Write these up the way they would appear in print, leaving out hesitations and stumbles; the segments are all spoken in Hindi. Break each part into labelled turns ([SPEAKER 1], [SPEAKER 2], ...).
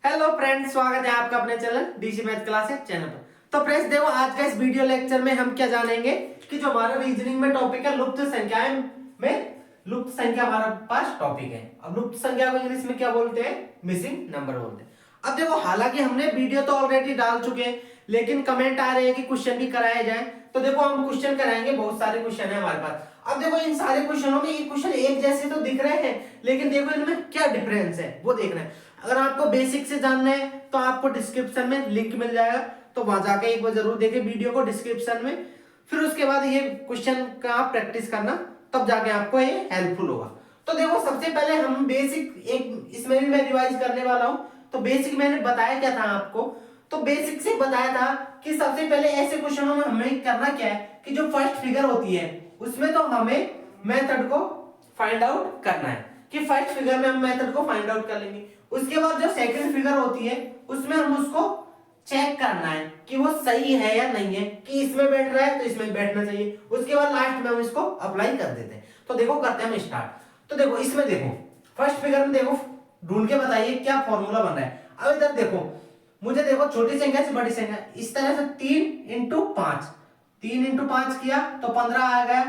[SPEAKER 1] हेलो फ्रेंड्स, स्वागत है आपका अपने channel DC math classes channel पर। तो फ्रेंड्स देखो, आज का इस वीडियो लेक्चर में हम क्या जानेंगे कि जो हमारा रीजनिंग में टॉपिक है लुप्त संख्याएं में लुप्त संख्या हमारा पास टॉपिक है। अब लुप्त संख्या को इंग्लिश में क्या बोलते हैं? मिसिंग नंबर बोलते हैं। अब देखो, हालांकि हमने वीडियो तो ऑलरेडी डाल चुके हैं, लेकिन कमेंट आ रहे हैं कि क्वेश्चन भी कराए जाए। तो देखो, हम क्वेश्चन कराएंगे, बहुत सारे क्वेश्चन है हमारे पास। अब देखो, इन सारे क्वेश्चनों में ये क्वेश्चन एक जैसे तो दिख रहे हैं, लेकिन देखो इनमें क्या डिफरेंस है वो देखना है। अगर आपको बेसिक से जानना है तो आपको डिस्क्रिप्शन में लिंक मिल जाएगा, तो वहां जाके एक बार जरूर देखें वीडियो को डिस्क्रिप्शन में। फिर उसके बाद ये क्वेश्चन का आप प्रैक्टिस करना, तब जाके आपको ये हेल्पफुल होगा। तो देखो, सबसे पहले हम बेसिक, एक इसमें भी मैं रिवाइज करने वाला हूं। तो बेसिक मैंने बताया क्या था आपको? तो बेसिक से बताया था कि सबसे पहले ऐसे क्वेश्चनों में हमें करना क्या है कि जो फर्स्ट फिगर होती है उसमें तो हमें मेथड को फाइंड आउट करना है, कि फर्स्ट फिगर में हम मेथड को फाइंड आउट कर लेंगे। उसके बाद जो सेकंड फिगर होती है उसमें हम उसको चेक करना है कि वो सही है या नहीं है, कि इसमें बैठ रहा है तो इसमें बैठना चाहिए। उसके बाद लास्ट में हम इसको अप्लाई कर देते हैं। तो देखो, करते हैं हम स्टार्ट। तो देखो, इसमें देखो फर्स्ट फिगर में देखो, ढूंढ के बताइए क्या फॉर्मूला बन रहा है। अब इधर देखो, मुझे देखो छोटी संख्या से बड़ी संख्या इस तरह से 3 × 5, 3 × 5 किया तो 15 आ गया,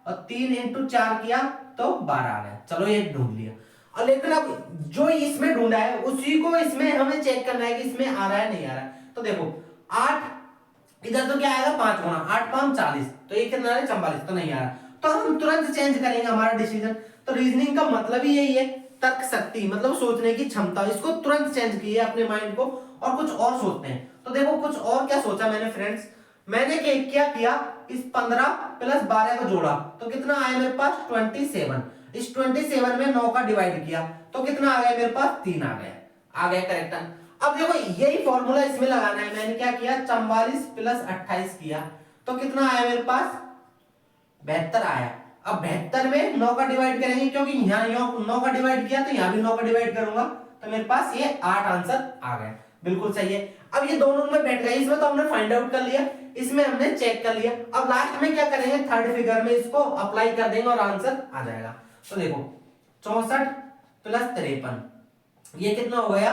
[SPEAKER 1] और 3 × 4 किया तो 12 आ गया। चलो ये ढूंढ लिया। और लेकिन अब जो इसमें ढूंढा है उसी को इसमें हमें चेक करना है कि इसमें आ रहा है नहीं आ रहा है। तो देखो 8 इधर तो क्या आएगा, 5 गुना 8 5 40, तो ये कितना है 44, तो नहीं आ रहा। तो हम तुरंत चेंज करेंगे हमारा डिसीजन। तो रीजनिंग का मतलब ही यही है, तर्क शक्ति मतलब सोचने की क्षमता। इसको तुरंत चेंज कीजिए अपने माइंड को और कुछ और सोचते हैं। तो देखो, कुछ और क्या सोचा मैंने फ्रेंड्स, मैंने क्या किया, इस 15 + 12 को जोड़ा तो कितना आया मेरे पास 27। इस 27 में 9 का डिवाइड किया तो कितना आ गया मेरे पास 3 आ गया करेक्ट। अब देखो, यही फॉर्मूला इसमें लगाना है। मैंने क्या किया, 44 + 28 किया तो कितना आया मेरे पास 72 आया। अब 72 में 9 का डिवाइड करेंगे, क्योंकि यहाँ 9 का डिवाइड किया तो यहाँ भी 9 का डिवाइड करूंगा, तो मेरे पास ये 8 आंसर आ गया। बिल्कुल सही है। अब ये दोनों में बैठ गए, इसमें तो हमने फाइंड आउट कर लिया, इसमें हमने चेक कर लिया। अब लास्ट में क्या करेंगे, थर्ड फिगर में इसको अप्लाई कर देंगे और आंसर आ जाएगा। तो देखो 64 + 53, ये कितना हो गया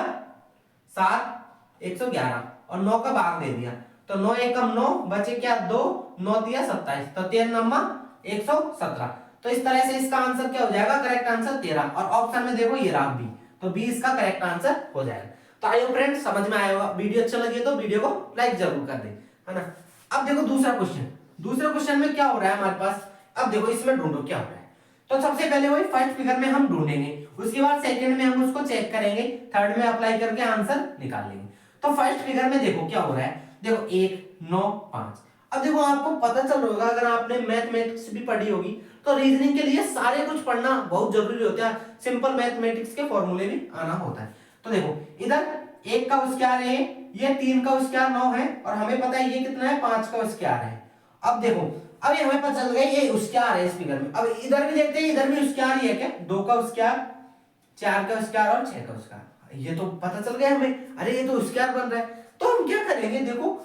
[SPEAKER 1] 7 111, और 9 का भाग दे दिया तो 9 एकम 9 बचे क्या 2, 9 दिया 27, तो 13 नंबर 117। तो इस तरह से इसका आंसर क्या हो जाएगा, करेक्ट आंसर 13। और ऑप्शन में देखो ये रहा बी, तो बी इसका करेक्ट आंसर हो जाएगा। तो आई होप फ्रेंड्स समझ में आया होगा। वीडियो अच्छा लगे तो वीडियो को लाइक जरूर कर दे, है ना। अब देखो दूसरा क्वेश्चन, दूसरे क्वेश्चन में क्या हो रहा है हमारे पास। अब देखो इसमें ढूंढो क्या हो रहा है। तो सबसे पहले वही फर्स्ट फिगर में हम ढूंढेंगे, उसके बाद सेकंड में हम उसको चेक करेंगे, थर्ड में अप्लाई करके आंसर निकाल लेंगे। तो फर्स्ट फिगर में देखो क्या हो रहा है, देखो 1 9 5। अब देखो, आपको पता चल रहा होगा, अगर आपने मैथमेटिक्स भी पढ़ी होगी तो रीजनिंग के लिए सारे कुछ पढ़ना बहुत जरूरी होता है। सिंपल मैथमेटिक्स के फॉर्मूले भी आना होता है। तो देखो, इधर 1 का स्क्वायर है, ये 3 का स्क्वायर 9 है, और हमें पता है ये कितना है 5 का स्क्वायर है। अब देखो, अब ये हमें पता चल गया ये स्क्वायर है इस फिगर में। अब इधर भी देखते हैं, इधर भी स्क्वायर ही है क्या, 2 का स्क्वायर 4 का स्क्वायर और 6 का स्क्वायर, ये तो पता चल गया हमें। अरे ये तो स्क्वायर बन रहा है। तो हम क्या करेंगे, देखो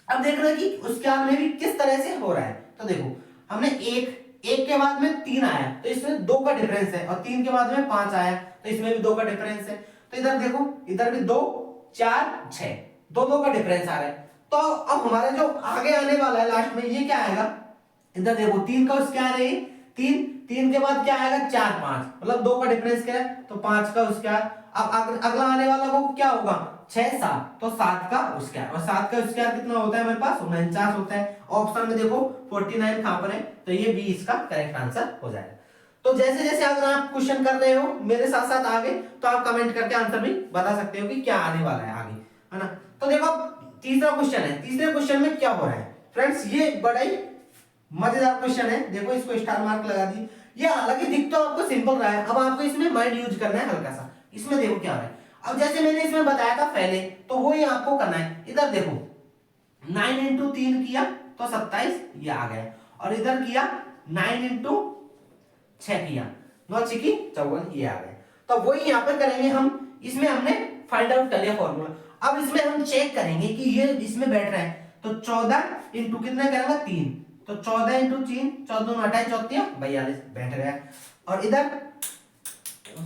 [SPEAKER 1] अब देख रहे हैं कि स्क्वायर में भी किस तरह से हो रहा है। तो देखो, हमने एक के बाद में 3 आया तो इसमें 2 का डिफरेंस है, और 3 के बाद में 5 आया तो इसमें भी 2 का डिफरेंस है। तो इधर देखो, इधर भी 2 4 6, 2 का डिफरेंस आ रहा है। तो अब हमारा जो आगे आने वाला है लास्ट में, ये क्या आएगा, इधर देखो 3 का स्क्वायर है, 3 के बाद क्या आएगा 4 5, मतलब 2 का डिफरेंस क्या है, तो 5 का स्क्वायर। अब अगला आने वाला वो क्या होगा 6 7, तो 7 का स्क्वायर, और 7 का स्क्वायर कितना होता है मेरे पास 49 होता है। ऑप्शन में देखो 49 कहां पर है, तो ये बी इसका करेक्ट आंसर हो जाएगा। तो जैसे जैसे अगर आप क्वेश्चन कर रहे हो मेरे साथ साथ आगे, तो आप कमेंट करके आंसर भी बता सकते हो कि क्या आने वाला है आगे, है ना। तो देखो तीसरा क्वेश्चन है, तीसरे क्वेश्चन में क्या हो रहा है फ्रेंड्स, ये बड़ा ही मजेदार क्वेश्चन है। देखो इसको स्टार मार्क लगा दी। ये हालांकि दिख तो आपको सिंपल रहा है, अब आपको इसमें माइंड यूज करना है हल्का सा। इसमें देखो क्या हो रहा है, अब जैसे मैंने इसमें बताया था पहले, तो वो ही आपको करना है। इधर देखो 9 × 3 किया तो 27, ये आ गया, और इधर किया 9 × 6 किया, 9 × 6 = 54, ये आ गया। तो वही यहाँ पे करेंगे हम। इसमें हमने फाइंड आउट कर लिया फॉर्मूला। अब इसमें हम चेक करेंगे कि ये इसमें बैठ रहा है, तो 14 × कितना करेंगे 3, तो 14 × 3 14 28 34 42 बैठ गया। और इधर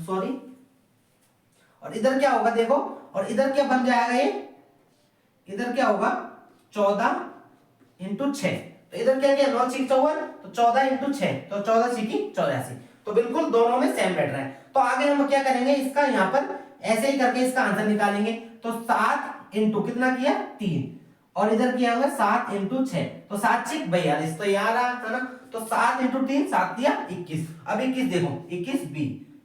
[SPEAKER 1] सॉरी, और इधर क्या होगा देखो और इधर क्या बन जाएगा, ये इधर क्या होगा 14 इंटू 6, तो इधर क्या किया 9 6 54, तो 14 इंटू 6, तो 14 6 84, तो बिल्कुल दोनों में सेम बैठ रहा है। तो आगे हम क्या करेंगे, इसका यहाँ पर ऐसे ही करके इसका आंसर निकालेंगे। तो 7 इंटू कितना किया 3, और इधर किया हुआ 7 इंटू 6, तो 7 6 42, तो यहाँ रहा है ना। तो 7 इंटू 3 7 दिया 21, अब 21 देखो 21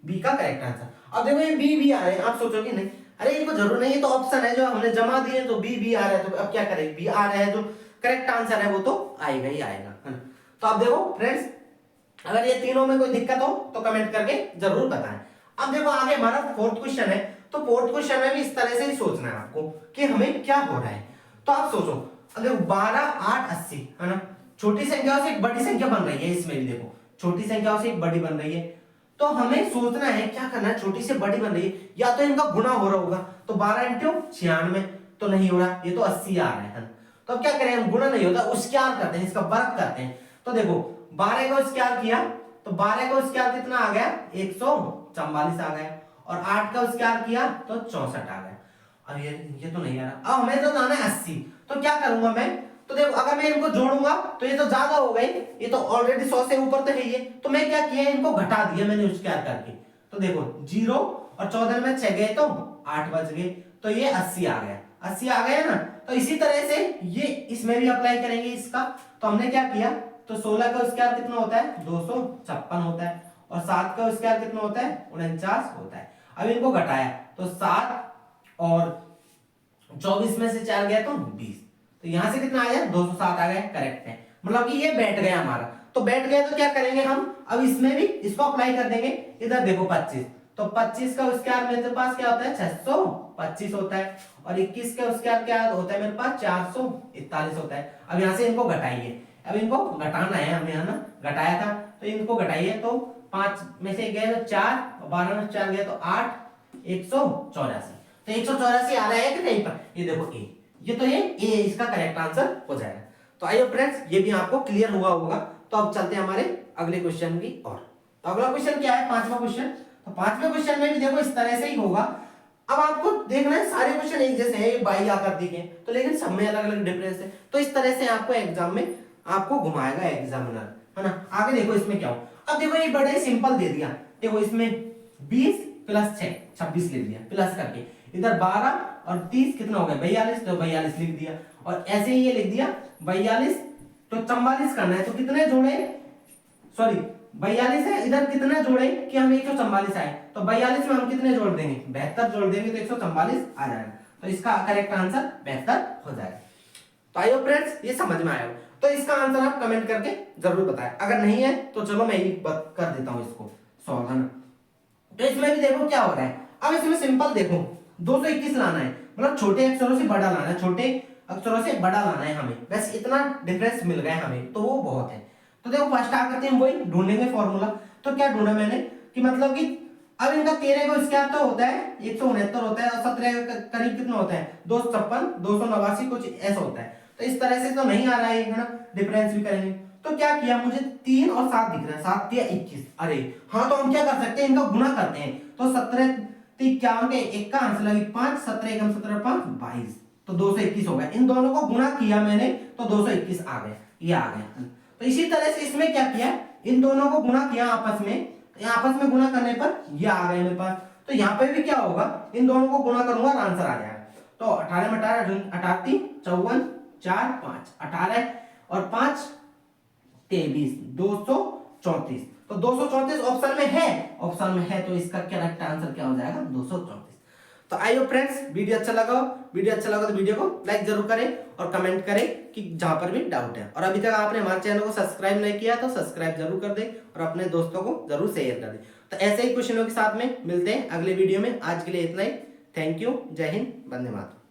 [SPEAKER 1] बी का करेक्ट आंसर। अब देखो ये बी आ रहे हैं, आप सोचोगे नहीं अरे इनको जरूर नहीं, ये तो ऑप्शन है जो हमने जमा दिए तो बी आ रहा है, तो अब क्या करें, बी आ रहा है जो करेक्ट आंसर है वो तो आएगा ही आएगा, है ना। तो अब देखो फ्रेंड्स, अगर ये तीनों में कोई दिक्कत हो तो कमेंट करके जरूर बताएं। अब देखो आगे हमारा फोर्थ क्वेश्चन है, तो फोर्थ क्वेश्चन में भी इस तरह से ही सोचना है आपको कि हमें क्या हो रहा है। तो आप सोचो, अगर 12 8 80 है ना, छोटी संख्याओं से एक बड़ी संख्या बन रही है, इसमें भी देखो छोटी संख्याओं से एक बड़ी बन रही है, तो हमें सोचना है क्या करना है, छोटी से बड़ी बन रही है, या तो इनका गुणा हो रहा होगा, तो 12 इंटू 96 तो नहीं हो रहा, ये तो 80 आ रहा है ना। तो अब क्या करें, हम गुणा नहीं होता, स्क्वायर करते हैं, इसका वर्ग करते हैं। तो देखो 12 का स्क्वायर किया, तो 12 का स्क्वायर कितना आ गया 144 आ गया, और 8 का स्क्वायर किया तो 64 आ गया। अब ये तो नहीं आ रहा, अब हमें तो लाना है 80, तो क्या करूंगा मैं, तो देखो अगर मैं इनको जोड़ूंगा तो ये तो ज्यादा हो गई, ये तो ऑलरेडी 100 से ऊपर तो है ये, तो मैं क्या किया इनको घटा दिया मैंने स्क्वायर करके। तो देखो 0 और 14 में 6 गए तो 8 बच गए, तो ये 80 आ गया, 80 आ गया ना। तो इसी तरह से ये इसमें भी अप्लाई करेंगे इसका। तो हमने क्या किया, तो 16 का स्क्वायर कितना होता है 256 होता है, और 7 का स्क्वायर कितना होता है 49 होता है। अब इनको घटाया तो 7 और 24 में से 4 गया तो 20, तो यहां से कितना आया 207 आ गया, करेक्ट है, मतलब कि ये बैठ गया हमारा। तो बैठ गया तो क्या करेंगे हम, अब इसमें भी इसको अप्लाई कर देंगे। इधर देखो 25, तो 25 का स्क्वायर मेरे पास क्या होता है 625 होता है, और 21 का स्क्वायर क्या होता है मेरे पास 441 होता है। अब यहाँ से इनको घटाइए, अब इनको घटाना है हमें, है ना, घटाया था तो इनको घटाइए, तो 5 में से गए तो 4, 12 में 4 गए तो 8, 184, तो 184 आ रहा है कि नहीं पर, ये देखो ए, ये तो ये इसका करेक्ट आंसर हो जाएगा। तो आइए फ्रेंड्स, ये भी आपको क्लियर हुआ होगा। तो अब चलते हैं हमारे अगले क्वेश्चन की ओर। तो अगला क्वेश्चन क्या है, पांचवा क्वेश्चन। तो पांचवें क्वेश्चन में भी देखो इस तरह से ही होगा। अब आपको देखना है सारे क्वेश्चन एक जैसे हैं, बाई आकृति के, तो लेकिन सब में अलग अलग डिफरेंस है। तो इस तरह से आपको एग्जाम में आपको घुमाएगा एग्जामिनर, है ना। आगे देखो इसमें क्या हो, अब देखो ये बड़े सिंपल दे दिया, देखो इसमें 20 प्लस 6 26 लिख दिया प्लस करके, इधर 12 और 30 कितना हो गया 42, तो 42 लिख दिया, और ऐसे ही ये लिख दिया 42 तो 44 करना है, तो कितने जोड़े, सॉरी 42 है, इधर कितने जोड़े कि हम 144 आए, तो 42 में हम कितने जोड़ देंगे 72 जोड़ देंगे, तो 144 आ जाएगा। तो इसका करेक्ट आंसर 72 हो जाएगा। तो आइए फ्रेंड्स, ये समझ में आया, तो इसका आंसर आप कमेंट करके जरूर बताएं, अगर नहीं है तो चलो मैं ही कर देता हूं इसको सॉल्व, है ना। तो इसमें भी देखो क्या हो रहा है, अब इसमें सिंपल देखो 221 लाना है, मतलब छोटे अक्षरों से बड़ा लाना है, छोटे अक्षरों से बड़ा लाना है हमें, बस इतना डिफरेंस मिल गया हमें, तो वो बहुत है। तो देखो फर्स्ट आ करते हैं वही ढूंढेंगे फॉर्मूला। तो क्या ढूंढा मैंने कि मतलब कि अब इनका 13 को स्क्वायर तो होता है 169 होता है, और 17 का करीब कितना होता है 256 289 कुछ ऐसा होता है। तो इस तरह से तो नहीं आ रहा है ना, डिफरेंस भी करेंगे। तो क्या किया, मुझे 3 और 7 दिख रहा है, 7 3 21, अरे हाँ, तो हम क्या कर सकते हैं, इनका गुणा करते हैं। तो 17 51 के एक का आंसर लगी 5, 17 एकम 17 5 22, तो 221 हो गया। इन दोनों को गुणा किया मैंने तो 221 आ गया, ये आ गया। तो इसी तरह से इसमें क्या किया, इन दोनों को गुणा किया आपस में, तो आपस में गुणा करने पर ये आ गए मेरे पास। तो यहाँ पे भी क्या होगा, इन दोनों को गुणा करूंगा और आंसर आ जाएगा। तो 18 में 18 38 54 4 5 18 और 5 23 234, तो 234 ऑप्शन में है, ऑप्शन में है, तो इसका करेक्ट आंसर क्या हो जाएगा 234। तो आइए फ्रेंड्स, वीडियो अच्छा लगा तो वीडियो को लाइक जरूर करें और कमेंट करें कि जहां पर भी डाउट है, और अभी तक आपने हमारे चैनल को सब्सक्राइब नहीं किया तो सब्सक्राइब जरूर कर दें और अपने दोस्तों को जरूर शेयर कर दें। तो ऐसे ही क्वेश्चनों के साथ में मिलते हैं अगले वीडियो में। आज के लिए इतना ही, थैंक यू, जय हिंद, वंदे मातरम।